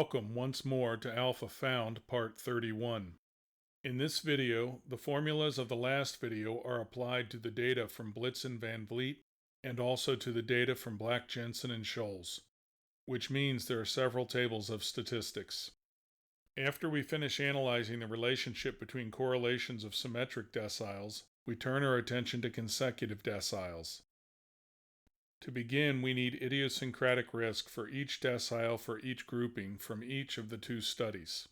Welcome once more to Alpha Found Part 31. In this video, the formulas of the last video are applied to the data from Blitz and Van Vliet and also to the data from Black, Jensen, and Scholes, which means there are several tables of statistics. After we finish analyzing the relationship between correlations of symmetric deciles, we turn our attention to consecutive deciles. To begin, we need idiosyncratic risk for each decile for each grouping from each of the two studies.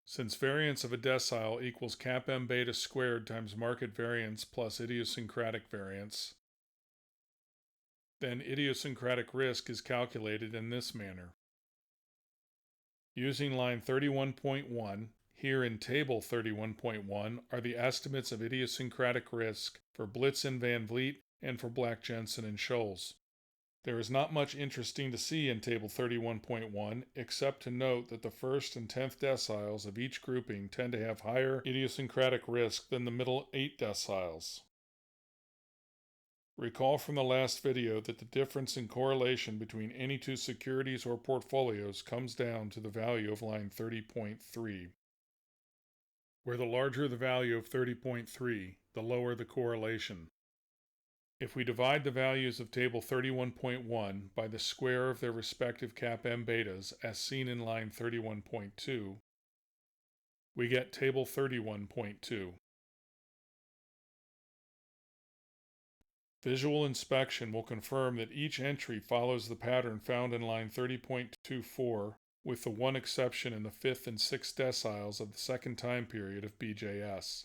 Since variance of a decile equals CAPM beta squared times market variance plus idiosyncratic variance, then idiosyncratic risk is calculated in this manner. Using line 31.1, here in table 31.1 are the estimates of idiosyncratic risk for Blitz and Van Vliet and for Black, Jensen, and Scholes. There is not much interesting to see in table 31.1 except to note that the first and 10th deciles of each grouping tend to have higher idiosyncratic risk than the middle 8 deciles. Recall from the last video that the difference in correlation between any two securities or portfolios comes down to the value of line 30.3, where the larger the value of 30.3, the lower the correlation. If we divide the values of table 31.1 by the square of their respective CAPM betas as seen in line 31.2, we get table 31.2. Visual inspection will confirm that each entry follows the pattern found in line 30.24, with the one exception in the 5th and 6th deciles of the second time period of BJS.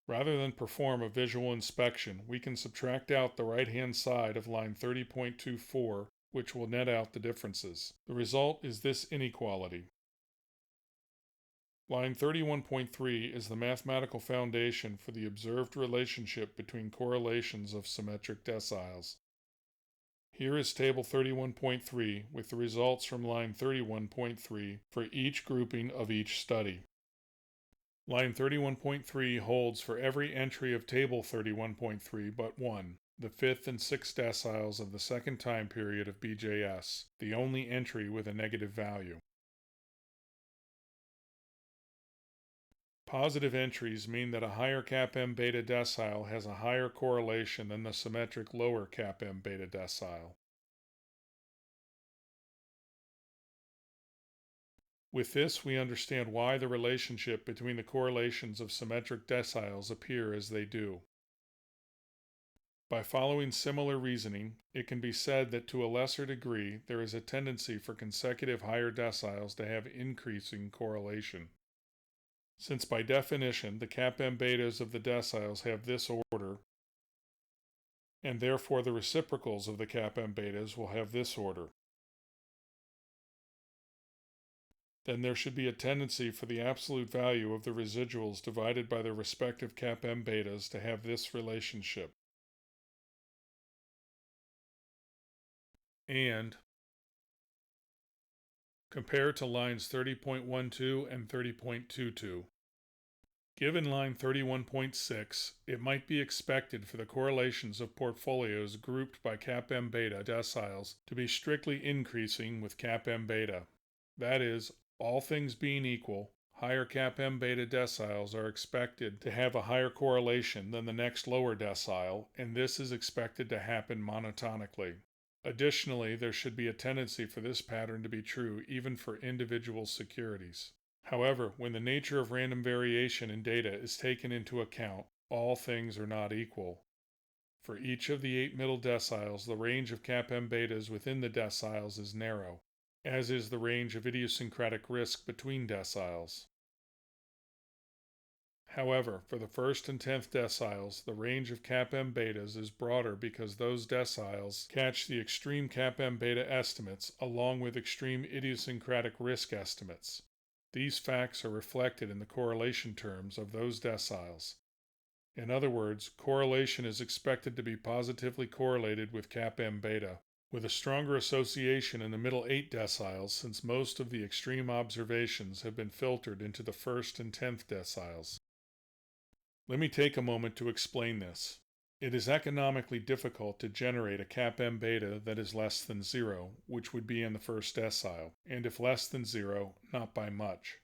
Rather than perform a visual inspection, we can subtract out the right-hand side of line 30.24, which will net out the differences. The result is this inequality. Line 31.3 is the mathematical foundation for the observed relationship between correlations of symmetric deciles. Here is table 31.3 with the results from line 31.3 for each grouping of each study. Line 31.3 holds for every entry of table 31.3 but one, the 5th and 6th deciles of the second time period of BJS, the only entry with a negative value. Positive entries mean that a higher CAPM beta decile has a higher correlation than the symmetric lower CAPM beta decile. With this, we understand why the relationship between the correlations of symmetric deciles appear as they do. By following similar reasoning, it can be said that to a lesser degree there is a tendency for consecutive higher deciles to have increasing correlation. Since by definition the CAPM betas of the deciles have this order, and therefore the reciprocals of the CAPM betas will have this order, then there should be a tendency for the absolute value of the residuals divided by their respective CAPM betas to have this relationship. And compare to lines 30.12 and 30.22. Given line 31.6, it might be expected for the correlations of portfolios grouped by CAPM beta deciles to be strictly increasing with CAPM beta. That is, all things being equal, higher CAPM beta deciles are expected to have a higher correlation than the next lower decile, and this is expected to happen monotonically. Additionally, there should be a tendency for this pattern to be true even for individual securities. However, when the nature of random variation in data is taken into account, all things are not equal. For each of the 8 middle deciles, the range of CAPM betas within the deciles is narrow, as is the range of idiosyncratic risk between deciles. However, for the 1st and 10th deciles, the range of CAPM betas is broader because those deciles catch the extreme CAPM beta estimates along with extreme idiosyncratic risk estimates. These facts are reflected in the correlation terms of those deciles. In other words, correlation is expected to be positively correlated with CAPM beta, with a stronger association in the middle 8 deciles since most of the extreme observations have been filtered into the 1st and 10th deciles. Let me take a moment to explain this. It is economically difficult to generate a CAPM beta that is less than 0, which would be in the first decile, and if less than 0, not by much.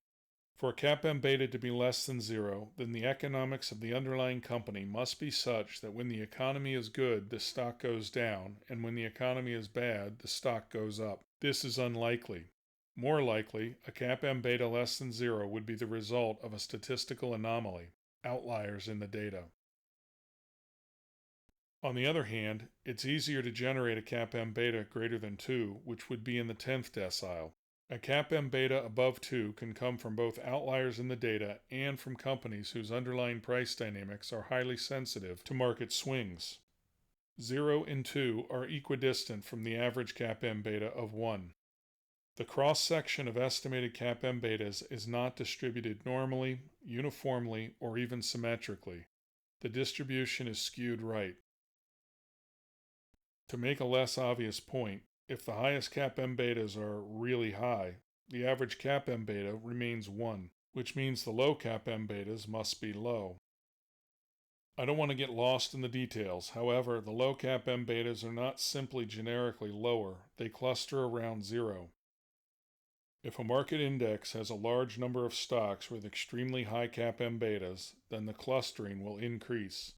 For a CAPM beta to be less than 0, then the economics of the underlying company must be such that when the economy is good, the stock goes down, and when the economy is bad, the stock goes up. This is unlikely. More likely, a CAPM beta less than 0 would be the result of a statistical anomaly, outliers in the data. On the other hand, it's easier to generate a CAPM beta greater than 2, which would be in the 10th decile. A CAPM beta above 2 can come from both outliers in the data and from companies whose underlying price dynamics are highly sensitive to market swings. 0 and 2 are equidistant from the average CAPM beta of 1. The cross-section of estimated CAPM betas is not distributed normally, uniformly, or even symmetrically. The distribution is skewed right. To make a less obvious point, if the highest CAPM betas are really high, the average CAPM beta remains 1, which means the low CAPM betas must be low. I don't want to get lost in the details. However, the low CAPM betas are not simply generically lower, they cluster around 0. If a market index has a large number of stocks with extremely high CAPM betas, then the clustering will increase.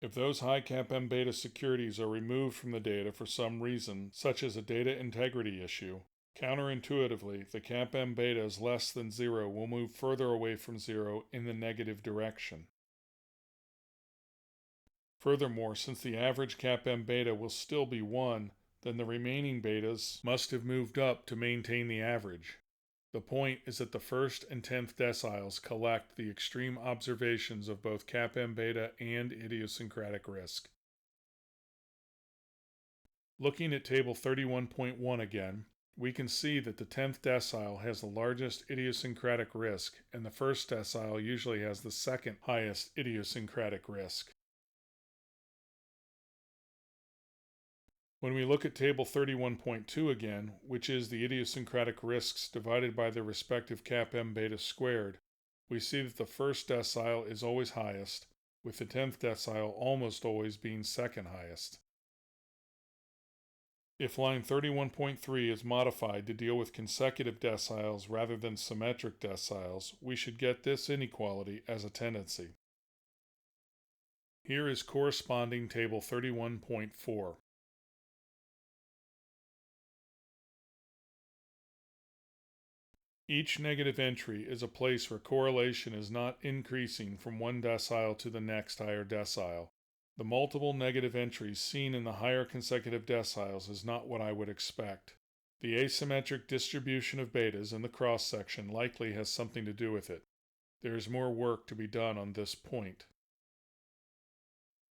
If those high CAPM beta securities are removed from the data for some reason, such as a data integrity issue, counterintuitively, the CAPM betas less than 0 will move further away from 0 in the negative direction. Furthermore, since the average CAPM beta will still be 1, then the remaining betas must have moved up to maintain the average. The point is that the first and 10th deciles collect the extreme observations of both CAPM beta and idiosyncratic risk. Looking at table 31.1 again, we can see that the 10th decile has the largest idiosyncratic risk, and the first decile usually has the second highest idiosyncratic risk. When we look at table 31.2 again, which is the idiosyncratic risks divided by their respective CAPM beta squared, we see that the first decile is always highest, with the 10th decile almost always being second highest. If line 31.3 is modified to deal with consecutive deciles rather than symmetric deciles, we should get this inequality as a tendency. Here is corresponding table 31.4. Each negative entry is a place where correlation is not increasing from one decile to the next higher decile. The multiple negative entries seen in the higher consecutive deciles is not what I would expect. The asymmetric distribution of betas in the cross-section likely has something to do with it. There is more work to be done on this point.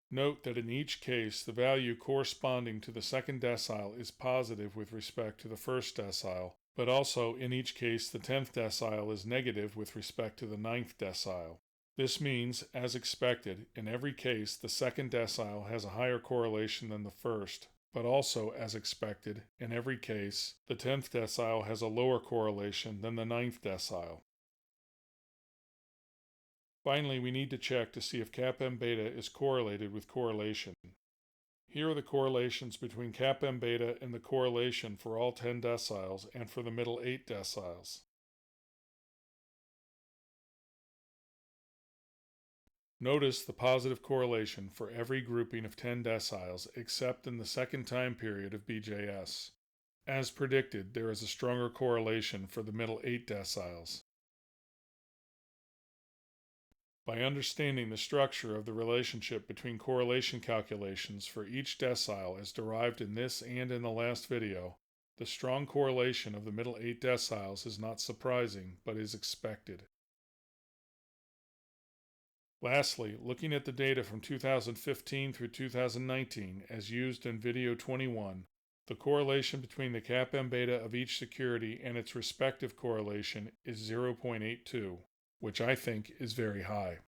Note that in each case, the value corresponding to the second decile is positive with respect to the first decile, but also in each case the 10th decile is negative with respect to the 9th decile. This means, as expected, in every case the second decile has a higher correlation than the first, but also, as expected, in every case the 10th decile has a lower correlation than the 9th decile. Finally, we need to check to see if CAPM beta is correlated with correlation. Here are the correlations between CAPM beta and the correlation for all 10 deciles and for the middle 8 deciles. Notice the positive correlation for every grouping of 10 deciles except in the second time period of BJS. As predicted, there is a stronger correlation for the middle 8 deciles. By understanding the structure of the relationship between correlation calculations for each decile as derived in this and in the last video, the strong correlation of the middle 8 deciles is not surprising, but is expected. Lastly, looking at the data from 2015 through 2019 as used in video 21, the correlation between the CAPM beta of each security and its respective correlation is 0.82. which I think is very high.